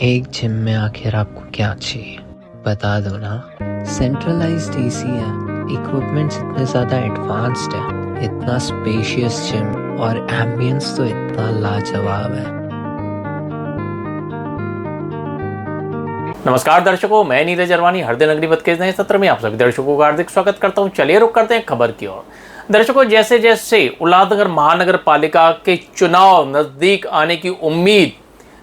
एक जिम में आखिर आपको क्या चाहिए बता दो ना। सेंट्रलाइज्ड एसी है, इक्विपमेंट्स इतने ज़्यादा एडवांस्ड है, इतना स्पेशियस जिम और एम्बियंस तो इतना लाजवाब है। नमस्कार दर्शकों, मैं नीरज अरवानी हर दिन अग्निपथ के नए सत्र में आप सभी दर्शकों का हार्दिक स्वागत करता हूं। चलिए रुक करते हैं खबर की ओर। दर्शकों, जैसे जैसे उल्लासनगर महानगर पालिका के चुनाव नजदीक आने की उम्मीद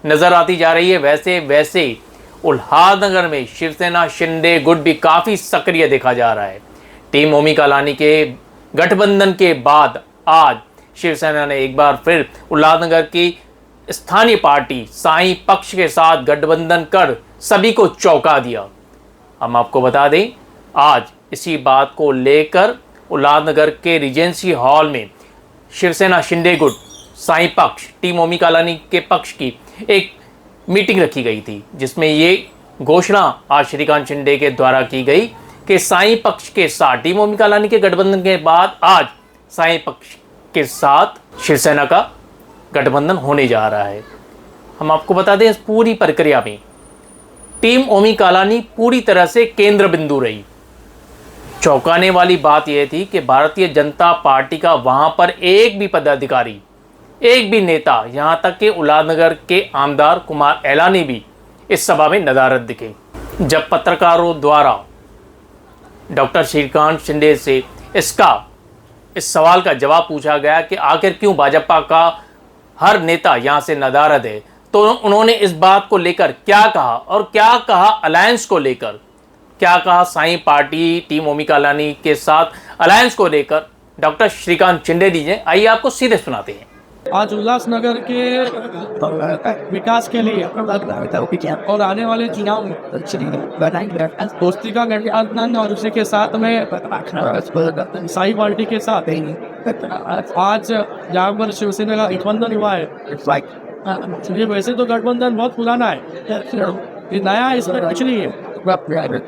नजर आती जा रही है, वैसे वैसे उल्लासनगर में शिवसेना शिंदे गुट भी काफी सक्रिय देखा जा रहा है। टीम ओमी कालानी के गठबंधन के बाद आज शिवसेना ने एक बार फिर उल्लासनगर की स्थानीय पार्टी साई पक्ष के साथ गठबंधन कर सभी को चौंका दिया। हम आपको बता दें, आज इसी बात को लेकर उल्लासनगर के रिजेंसी हॉल में शिवसेना शिंदे गुट साई पक्ष टीम ओमी कालानी के पक्ष की एक मीटिंग रखी गई थी, जिसमें ये घोषणा आज श्रीकांत शिंदे के द्वारा की गई कि साई पक्ष के साथ टीम ओमी कालानी के गठबंधन के बाद आज साई पक्ष के साथ शिवसेना का गठबंधन होने जा रहा है। हम आपको बता दें, इस पूरी प्रक्रिया में टीम ओमी कालानी पूरी तरह से केंद्र बिंदु रही। चौंकाने वाली बात यह थी कि भारतीय जनता पार्टी का वहां पर एक भी पदाधिकारी, एक भी नेता, यहां तक कि उल्लासनगर के आमदार कुमार एलानी भी इस सभा में नदारद दिखे। जब पत्रकारों द्वारा डॉक्टर श्रीकांत शिंदे से इस सवाल का जवाब पूछा गया कि आखिर क्यों भाजपा का हर नेता यहां से नदारद है, तो उन्होंने इस बात को लेकर क्या कहा और क्या कहा अलायंस को लेकर, क्या कहा साई पार्टी टीम ओमी कालानी के साथ अलायंस को लेकर, डॉक्टर श्रीकांत शिंदे दीजिए, आइए आपको सीधे सुनाते हैं। आज उल्लासनगर के विकास के लिए और आने वाले चुनाव में दोस्ती का गठबंधन और उसी के साथ में साई पार्टी के साथ आज यहाँ पर शिवसेना का गठबंधन हुआ है। ये वैसे तो गठबंधन बहुत पुराना है, ये नया इसमें कुछ नहीं है,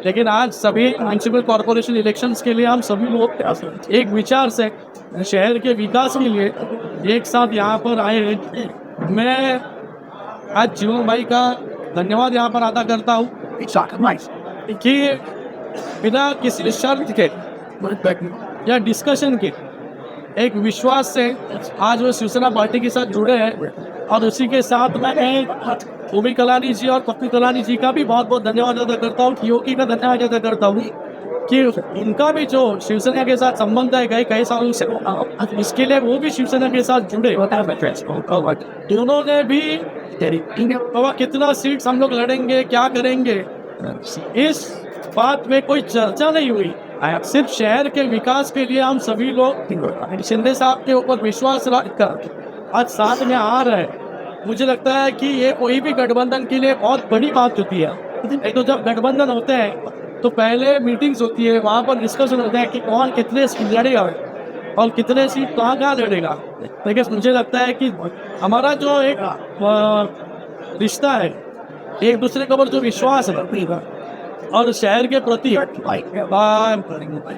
लेकिन आज सभी म्युनिसिपल कॉर्पोरेशन इलेक्शंस के लिए हम सभी लोग एक विचार से शहर के विकास के लिए एक साथ यहाँ पर आए हैं। मैं आज जीवन भाई का धन्यवाद यहाँ पर अदा करता हूँ कि बिना किसी शर्त के या डिस्कशन के एक विश्वास से आज वो शिवसेना पार्टी के साथ जुड़े हैं, और उसी के साथ मैं ओमी कलानी जी और पप्पू कलानी जी का भी बहुत बहुत धन्यवाद अदा करता हूँ, योगी का धन्यवाद अदा करता हूँ कि उनका भी जो शिवसेना के साथ संबंध है कई सालों से, इसके लिए वो भी शिवसेना के साथ जुड़े। उन्होंने भी कितना सीट्स हम लोग लड़ेंगे, क्या करेंगे, इस बात में कोई चर्चा नहीं हुई। सिर्फ शहर के विकास के लिए हम सभी लोग शिंदे साहब के ऊपर विश्वास रखकर आज साथ में आ रहे हैं। मुझे लगता है कि ये कोई भी गठबंधन के लिए बहुत बड़ी बात होती है। एक तो जब गठबंधन होते हैं तो पहले मीटिंग्स होती है, वहाँ पर डिस्कशन होता है कि कौन कितने सीट लड़ेगा और कितने सीट कहाँ लड़ेगा। लेकिन मुझे लगता है कि हमारा जो एक रिश्ता है, एक दूसरे के ऊपर जो विश्वास है और शहर के प्रति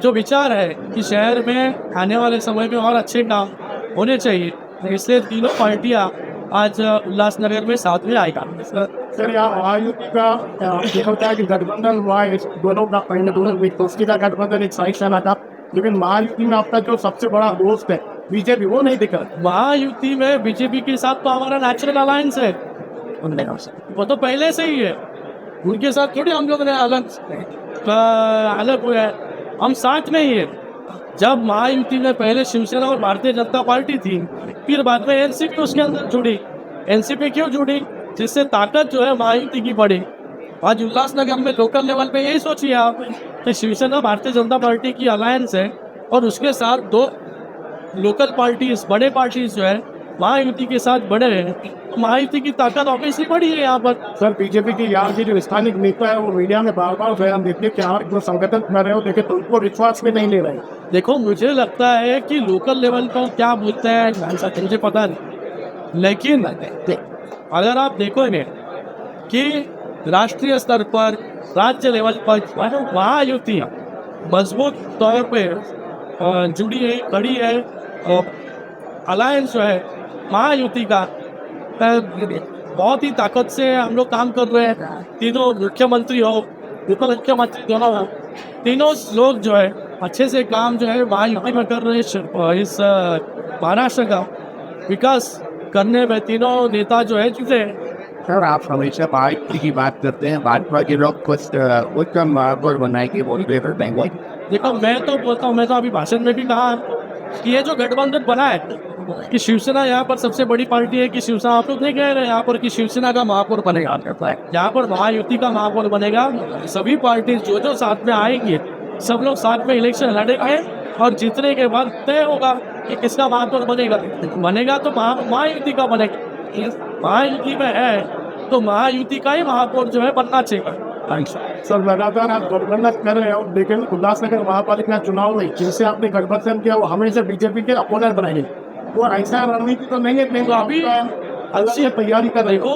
जो विचार है कि शहर में आने वाले समय में और अच्छे काम होने चाहिए, इसलिए तीनों पार्टियां आज उल्लासनगर में साथ में आएगा। सर, यहाँ महायुति का ये होता है कि गठबंधन हुआ है, दोनों का दोस्ती का गठबंधन एक साइड चला था, लेकिन महायुति में आपका जो सबसे बड़ा दोस्त है बीजेपी, वो नहीं दिखा। महायुति में बीजेपी के साथ तो हमारा नेचुरल अलायंस है, वो तो पहले से ही है। उनके साथ थोड़ी हम लोग ने अलग हुआ है, हम साथ में ही है। जब महायुति में पहले शिवसेना और भारतीय जनता पार्टी थी, फिर बाद में एनसीपी उसके अंदर जुड़ी। एनसीपी क्यों जुड़ी? जिससे ताकत जो है महायुति की बढ़ी। आज उल्लासनगर में लोकल लेवल पे यही सोचिए आप कि शिवसेना भारतीय जनता पार्टी की अलायंस है और उसके साथ दो लोकल पार्टीज, बड़े पार्टीज जो है महायुति के साथ बड़े हैं, तो महायुति की ताकत ऑब्वियसली बढ़ी है यहाँ पर। सर, बीजेपी की यहाँ की जो स्थानिक नेता है वो मीडिया में बार बार हम देखते हैं कि आप जो संगठन कर रहे हो, देखे तो उनको विश्वास में नहीं ले रहे। देखो, मुझे लगता है कि लोकल लेवल पर क्या बोलते हैं मुझे पता नहीं, लेकिन अगर आप देखोगे कि राष्ट्रीय स्तर पर, राज्य लेवल पर महायुति मजबूत तौर पे जुड़ी है, खड़ी है, अलायंस जो है महायुति का बहुत ही ताकत से हम लोग काम कर रहे हैं। तीनों मुख्यमंत्री हो, उप मुख्यमंत्री दोनों हो, तीनों लोग जो है अच्छे से काम जो है महायुति में कर रहे हैं। इस महाराष्ट्र का विकास करने में तीनों नेता जो है जुटे हैं। सर आप हमेशा भाजपा की बात करते हैं, भाजपा के लोग कुछ उत्तम महापौर बनाएंगे बोलते हैं। देखो मैं तो बोलता हूँ, मैं तो अभी भाषण में भी कहा कि ये जो गठबंधन बना है कि शिवसेना यहाँ पर सबसे बड़ी पार्टी है, कि शिवसेना आप लोग देख रहे हैं यहाँ पर कि शिवसेना का महापौर बनेगा, यहाँ पर महायुति का महापौर बनेगा। सभी पार्टी जो जो साथ में आएंगे सब लोग साथ में इलेक्शन लड़ेंगे और जीतने के बाद तय होगा कि किसका महापौर बनेगा तो महायुति का बनेगा। महायुति में है तो महायुति का ही महापौर जो है बनना चाहिए। सर लगातार आप गठबंधन कर रहे हो, लेकिन उल्लासनगर महापालिका चुनाव में जिनसे आपने गठबंधन किया वो हमेशा बीजेपी के अपोनेंट बनाएंगे। वो ऐसा रणनीति तो नहीं है, तो अभी अच्छी तैयारी कर रहे हो,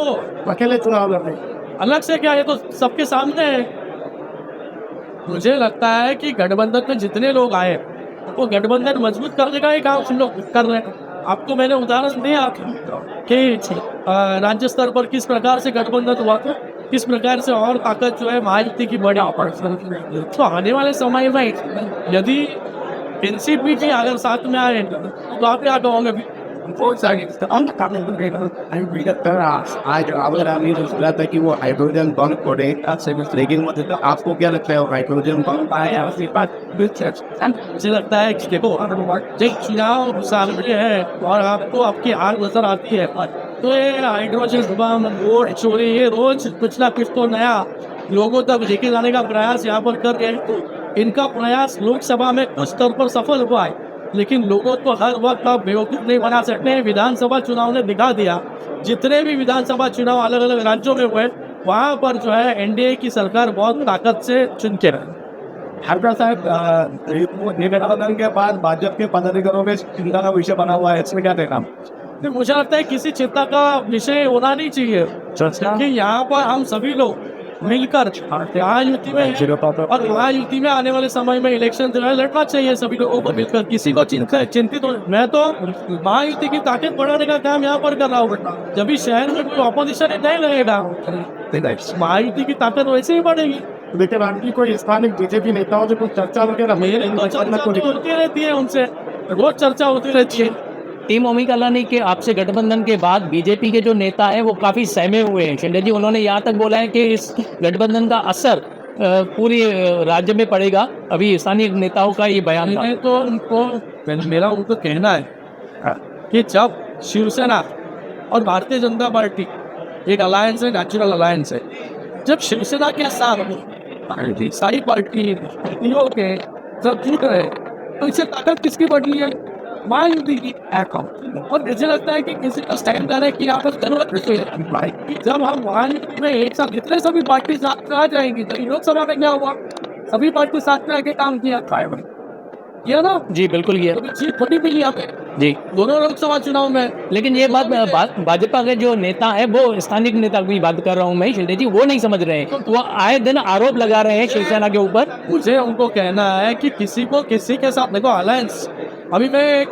अकेले चुनाव लड़ रहे अलग से क्या, ये तो सबके सामने है। मुझे लगता है कि गठबंधन में जितने लोग आए वो गठबंधन मजबूत करने का ही काम हम लोग कर रहे हैं। आपको मैंने उदाहरण दिया कि राज्य स्तर पर किस प्रकार से गठबंधन हुआ था, किस प्रकार से और ताकत जो है महायुति की बढ़ी। तो आने वाले समय में यदि एनसीपी भी अगर साथ में आए तो आप क्या कहोगे? आज अगर आपने सोचा था कि वो हाइड्रोजन बम छोड़े, लेकिन मतलब आपको क्या लगता है हाइड्रोजन बम आया? मुझे लगता है कि देखो जब चुनाव सामने है और आपको आपकी हार नजर आती है तो ये हाइड्रोजन बम, वोट चोरी, ये रोज कुछ ना कुछ तो नया लोगों तक लेके जाने का प्रयास यहाँ पर कर रहे हैं। इनका प्रयास लोकसभा में कुछ स्तर पर सफल हुआ है, लेकिन लोगों को हर वक्त आप बेवकूफ़ नहीं बना सकते हैं। विधानसभा चुनाव ने दिखा दिया, जितने भी विधानसभा चुनाव अलग अलग राज्यों में हुए वहाँ पर जो है एनडीए की सरकार बहुत ताकत से चुन के रही। हरका साहब गठबंधन के बाद भाजपा के पदाधिकारियों में चिंता का विषय बना हुआ है, इसमें क्या कहना? मुझे लगता है किसी चिंता का विषय होना नहीं चाहिए, क्योंकि यहाँ पर हम सभी लोग मिलकर महायुति में और महायुति में आने वाले समय में इलेक्शन जो है लड़ना चाहिए सभी लोगों को मिलकर। किसी को चिंतित हो, मैं तो महायुति की ताकत बढ़ाने का काम यहाँ पर कर रहा हूँ। जब भी शहर में कोई ऑपोजिशन नहीं लगेगा महायुति की ताकत वैसे ही बढ़ेगी। लेकिन आपकी कोई स्थानिक बीजेपी नेताओं से कुछ चर्चा वगैरह होती रहती है, उनसे रोज चर्चा होती रहती है। टीम ओमी कलानी के आपसे गठबंधन के बाद बीजेपी के जो नेता हैं वो काफ़ी सहमे हुए हैं शिंदे जी। उन्होंने यहाँ तक बोला है कि इस गठबंधन का असर पूरी राज्य में पड़ेगा। अभी स्थानीय नेताओं का ये बयान था। तो मेरा उनको कहना है कि जब शिवसेना और भारतीय जनता पार्टी एक अलायंस है, नेचुरल अलायंस है, जब शिवसेना के साथ सारी पार्टी के सब जुट रहे तो इससे ताकत किसकी बढ़ी है? महायुति की। और मुझे लगता है कि किसी का स्टैंड करने की यहाँ पर जरूरत नहीं है। जब हम महायुति में एक साथ जितने सभी पार्टी साथ में आ जाएंगी तो लोकसभा में क्या हुआ, सभी पार्टी साथ में आके काम किया ना जी, बिल्कुल ये जीत बड़ी मिली यहाँ पे जी दोनों लोकसभा चुनाव में। लेकिन ये बात भाजपा के जो नेता है, वो स्थानिक नेता की बात कर रहा हूँ मैं शिंदे जी, वो नहीं समझ रहे हैं। वो आए दिन आरोप लगा रहे हैं शिवसेना के ऊपर। मुझे उनको कहना है कि किसी को किसी के साथ देखो अलायंस, अभी मैं एक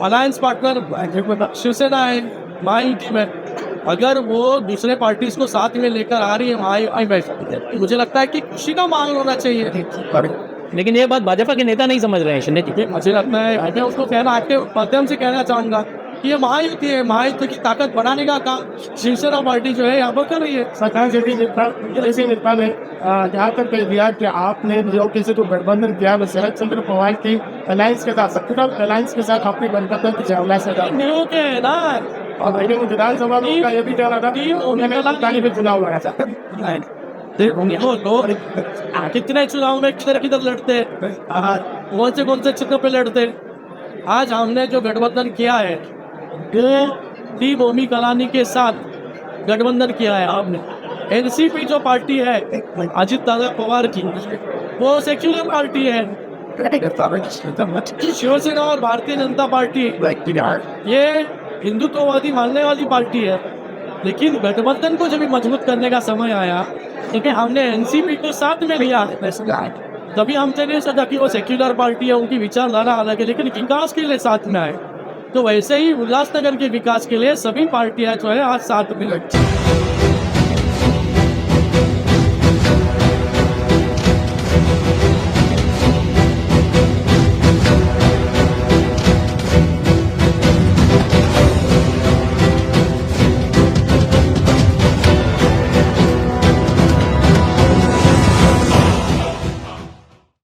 अलायंस पार्टनर शिवसेना है महायुति में, अगर वो दूसरे पार्टीज को साथ में लेकर आ रही है महायुति में, मुझे लगता है कि खुशी का माहौल होना चाहिए। लेकिन ये बात भाजपा के नेता नहीं समझ रहे हैं शिंदे जी। मुझे लगता है मैं उसको कहना आपके माध्यम से कहना चाहूँगा कि ये महायुति है, महायुति की ताकत बढ़ाने का काम शिवसेना पार्टी जो है यहाँ पर कर रही है। सरकार से भी नेता ने जहाँ तक कह दिया कि आपने जो किसी को गठबंधन किया वो शरद चंद्र पवार की अलायंस के साथ, सेक्युलर अलायंस के साथ अपनी गठबंधन की ना। और विधानसभा में ये भी कहना था उन्होंने चुनाव लगा था। लोग कितने चुनाव में किधर लड़ते, कौन से चिन्ह पे लड़ते। आज हमने जो गठबंधन किया है टीम ओमी कलानी के साथ गठबंधन किया है आपने। एनसीपी जो पार्टी है अजित दादा पवार की, वो सेक्युलर पार्टी है। शिवसेना और भारतीय जनता पार्टी ये हिंदुत्ववादी मानने वाली पार्टी है। लेकिन गठबंधन को जब मजबूत करने का समय आया, क्योंकि हमने एनसीपी को साथ में लिया, तभी हमसे नहीं सोचा कि वो सेक्युलर पार्टी है, उनकी विचारधारा अलग है, लेकिन विकास के लिए साथ में आए। तो वैसे ही उल्लासनगर के विकास के लिए सभी पार्टियां जो है आज साथ में लगी।